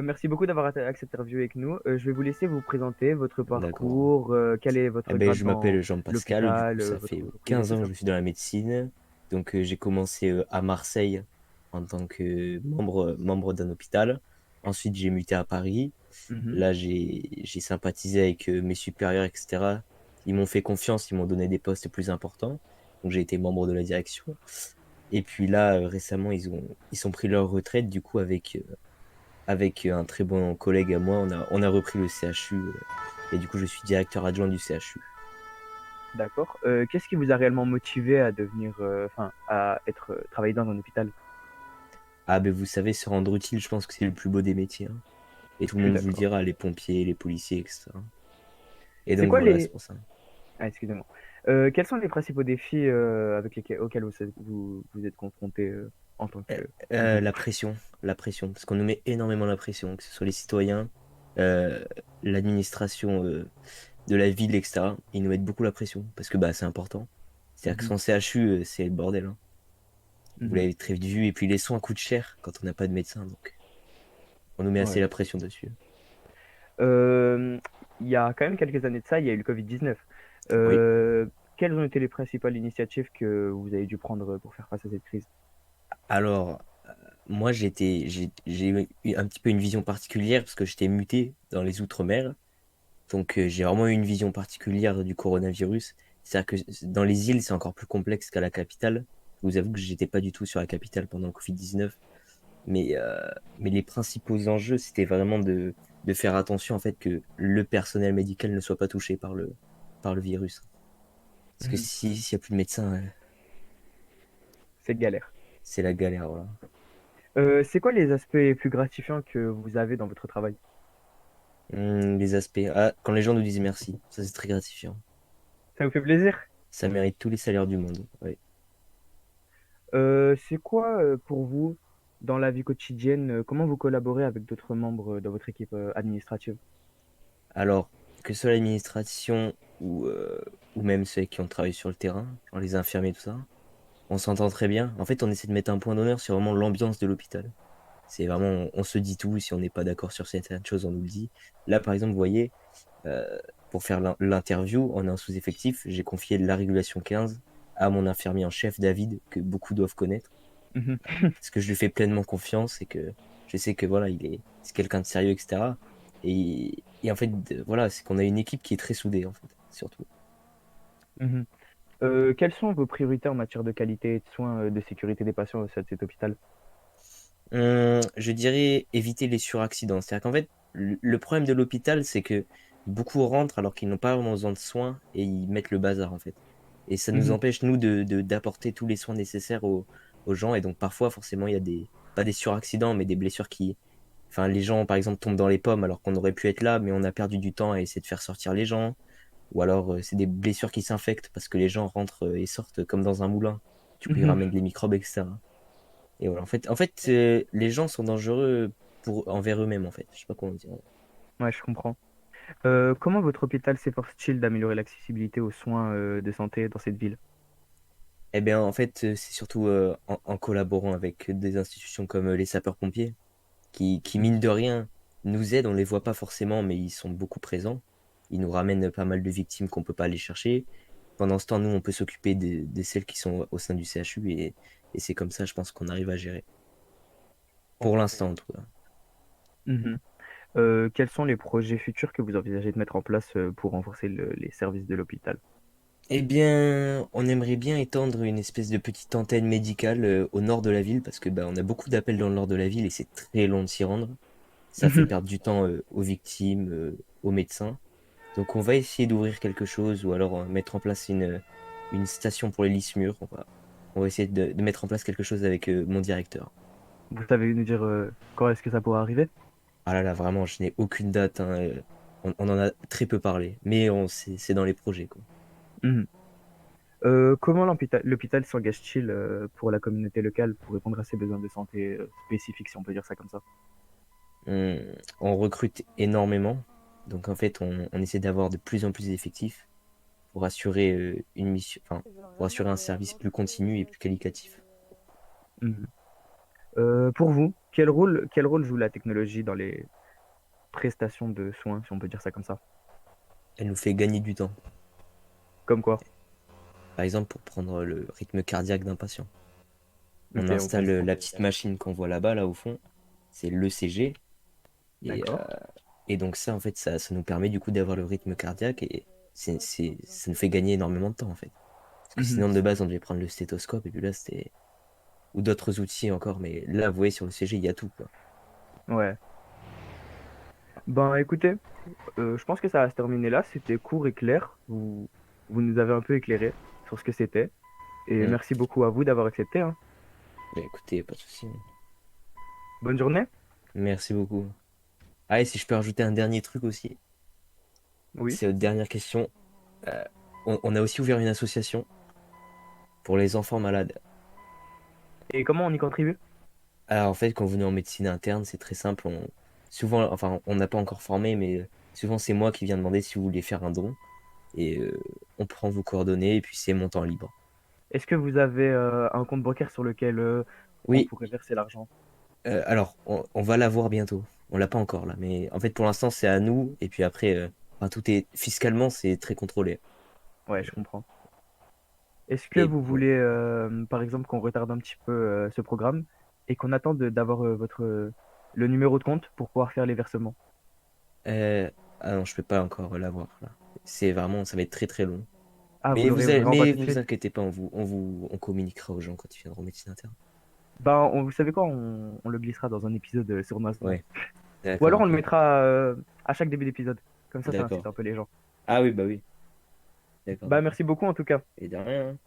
Merci beaucoup d'avoir accepté l'interview avec nous. Je vais vous laisser vous présenter votre D'accord. parcours, quel est Eh votre ben, grade je dans m'appelle Jean-Pascal, du coup, l'hôpital, ça votre fait entreprise et 15 tout ans que ça. je suis dans la médecine. Donc, j'ai commencé à Marseille en tant que membre d'un hôpital. Ensuite, j'ai muté à Paris. Mhm. Là, j'ai sympathisé avec mes supérieurs, etc. Ils m'ont fait confiance, ils m'ont donné des postes plus importants. Donc, j'ai été membre de la direction. Et puis là, récemment, ils ont pris leur retraite, du coup, avec un très bon collègue à moi, on a repris le CHU. Et du coup, je suis directeur adjoint du CHU. D'accord. Qu'est-ce qui vous a réellement motivé à devenir, enfin, à être, travailler dans un hôpital? Ah, ben vous savez, se rendre utile, je pense que c'est le plus beau des métiers, hein. Et tout Je le suis monde vous le d'accord. dira, les pompiers, les policiers, etc. Et C'est donc quoi voilà, c'est les... pour ça. Ah, excusez-moi. Quels sont les principaux défis auxquels vous êtes confronté en tant Euh, que pompier? la pression, la pression, parce qu'on nous met énormément la pression, que ce soit les citoyens, euh, l'administration de la ville, etc. Ils nous mettent beaucoup la pression, parce que bah, c'est important. C'est-à-dire que Mhm. sans CHU, c'est le bordel, hein. Vous Mhm. l'avez très vu, et puis les soins coûtent cher quand on n'a pas de médecin, donc on nous met assez Ouais. la pression dessus. Euh, il y a quand même quelques années de ça, il y a eu le Covid-19. Oui. Euh, Quelles ont été les principales initiatives que vous avez dû prendre pour faire face à cette crise? Alors, moi, j'ai eu un petit peu une vision particulière parce que j'étais muté dans les Outre-mer. Donc, j'ai vraiment eu une vision particulière du coronavirus. C'est-à-dire que dans les îles, c'est encore plus complexe qu'à la capitale. Je vous avoue que j'étais pas du tout sur la capitale pendant le Covid-19. Mais, euh, mais les principaux enjeux, c'était vraiment de faire attention en fait que le personnel médical ne soit pas touché par le virus. Parce que Mhm. s'il y a plus de médecins, C'est galère. c'est la galère, voilà. C'est quoi les aspects les plus gratifiants que vous avez dans votre travail? Les aspects. Ah, quand les gens nous disent merci, ça c'est très gratifiant. Ça vous fait plaisir? Ça mérite tous les salaires du monde. Ouais. C'est quoi pour vous, dans la vie quotidienne, comment vous collaborez avec d'autres membres de votre équipe administrative? Alors, que ce soit l'administration ou même ceux qui ont travaillé sur le terrain, genre les infirmiers, tout ça, on s'entend très bien. En fait, on essaie de mettre un point d'honneur sur vraiment l'ambiance de l'hôpital. C'est vraiment, on se dit tout. Si on n'est pas d'accord sur certaines choses, on nous le dit. Là, par exemple, vous voyez, euh, pour faire l'interview, on est un sous-effectif. J'ai confié la régulation 15 à mon infirmier en chef, David, que beaucoup doivent connaître. Mhm. Parce que je lui fais pleinement confiance et que je sais que voilà, c'est quelqu'un de sérieux, etc. Et en fait, voilà, c'est qu'on a une équipe qui est très soudée, en fait, surtout. Mhm. Quelles sont vos priorités en matière de qualité et de soins, de sécurité des patients au sein de cet hôpital? Je dirais éviter les suraccidents. C'est-à-dire qu'en fait, le problème de l'hôpital, c'est que beaucoup rentrent alors qu'ils n'ont pas vraiment besoin de soins et ils mettent le bazar, en fait. Et ça nous Mhm. empêche, nous, d'apporter tous les soins nécessaires aux gens. Et donc, parfois, forcément, il y a pas des suraccidents, mais des blessures enfin, les gens, par exemple, tombent dans les pommes alors qu'on aurait pu être là, mais on a perdu du temps à essayer de faire sortir les gens. Ou alors, c'est des blessures qui s'infectent parce que les gens rentrent et sortent comme dans un moulin. Du coup, ils Mhm. ramènent des microbes, etc. Et voilà, en fait, les gens sont dangereux envers eux-mêmes, en fait. Je sais pas comment dire. Ouais, je comprends. Comment votre hôpital s'efforce-t-il d'améliorer l'accessibilité aux soins de santé dans cette ville? Eh bien, en fait, c'est surtout en collaborant avec des institutions comme les sapeurs-pompiers, qui, Mhm. mine de rien, nous aident. On les voit pas forcément, mais ils sont beaucoup présents. Ils nous ramènent pas mal de victimes qu'on peut pas aller chercher. Pendant ce temps, nous, on peut s'occuper de celles qui sont au sein du CHU et c'est comme ça, je pense qu'on arrive à gérer. Pour l'instant, en tout cas. Mhm. Quels sont les projets futurs que vous envisagez de mettre en place pour renforcer les services de l'hôpital? Eh bien, on aimerait bien étendre une espèce de petite antenne médicale au nord de la ville parce que bah, on a beaucoup d'appels dans le nord de la ville et c'est très long de s'y rendre. Ça fait Mhm. perdre du temps aux victimes, aux médecins. Donc on va essayer d'ouvrir quelque chose ou alors mettre en place une station pour les Lismur. On va essayer de mettre en place quelque chose avec mon directeur. Vous savez nous dire quand est-ce que ça pourra arriver? Ah là là, vraiment, je n'ai aucune date, hein, on en a très peu parlé, mais c'est dans les projets, quoi. Mhm. Comment l'hôpital s'engage-t-il pour la communauté locale pour répondre à ses besoins de santé spécifiques, si on peut dire ça comme ça? On recrute énormément. Donc en fait, on essaie d'avoir de plus en plus d'effectifs pour assurer une mission, enfin, pour assurer un service plus continu et plus qualitatif. Mhm. Pour vous, quel rôle joue la technologie dans les prestations de soins, si on peut dire ça comme ça? Elle nous fait gagner du temps. Comme quoi? Par exemple, pour prendre le rythme cardiaque d'un patient. On Ok, on installe comprend. la petite machine qu'on voit là-bas, là au fond. C'est l'ECG. Et, D'accord. et donc ça, en fait, ça nous permet du coup d'avoir le rythme cardiaque et ça nous fait gagner énormément de temps, en fait. Parce que Mhm. sinon, de base, on devait prendre le stéthoscope et puis là, c'était... Ou d'autres outils encore, mais là, vous voyez, sur le CG, il y a tout, quoi. Ouais. Ben écoutez, je pense que ça va se terminer là. C'était court et clair. Vous nous avez un peu éclairé sur ce que c'était. Et Hmm. merci beaucoup à vous d'avoir accepté, hein. Bah, écoutez, pas de souci. Bonne journée. Merci beaucoup. Ah, et si je peux rajouter un dernier truc aussi, Oui. c'est notre dernière question. Euh, on a aussi ouvert une association pour les enfants malades. Et comment on y contribue? Alors, en fait, quand vous venez en médecine interne, c'est très simple. Souvent, enfin, on n'a pas encore formé, mais souvent, c'est moi qui viens demander si vous voulez faire un don. Et on prend vos coordonnées et puis c'est montant libre. Est-ce que vous avez un compte bancaire sur lequel on Oui, pourrait verser l'argent? alors, on va l'avoir bientôt. On l'a pas encore là, mais en fait, pour l'instant, c'est à nous. Et puis après, enfin, tout est fiscalement, c'est très contrôlé. Ouais, je comprends. Est-ce que Et vous voilà. voulez, par exemple, qu'on retarde un petit peu ce programme et qu'on attende d'avoir le numéro de compte pour pouvoir faire les versements? Euh, ah non, je peux pas encore l'avoir là. C'est vraiment, ça va être très très long. Ah, vous l'aurez vraiment pas Mais tout de vous suite? inquiétez pas, on communiquera aux gens quand ils viendront en médecine interne. Ben, vous savez quoi, on le glissera dans un épisode sur Nostra. Ouais, Ou d'accord, alors on le ok. mettra à chaque début d'épisode. Comme ça D'accord. incite un peu les gens. Ah oui, bah oui. D'accord, Bah, d'accord. merci beaucoup en tout cas. Et de rien, hein.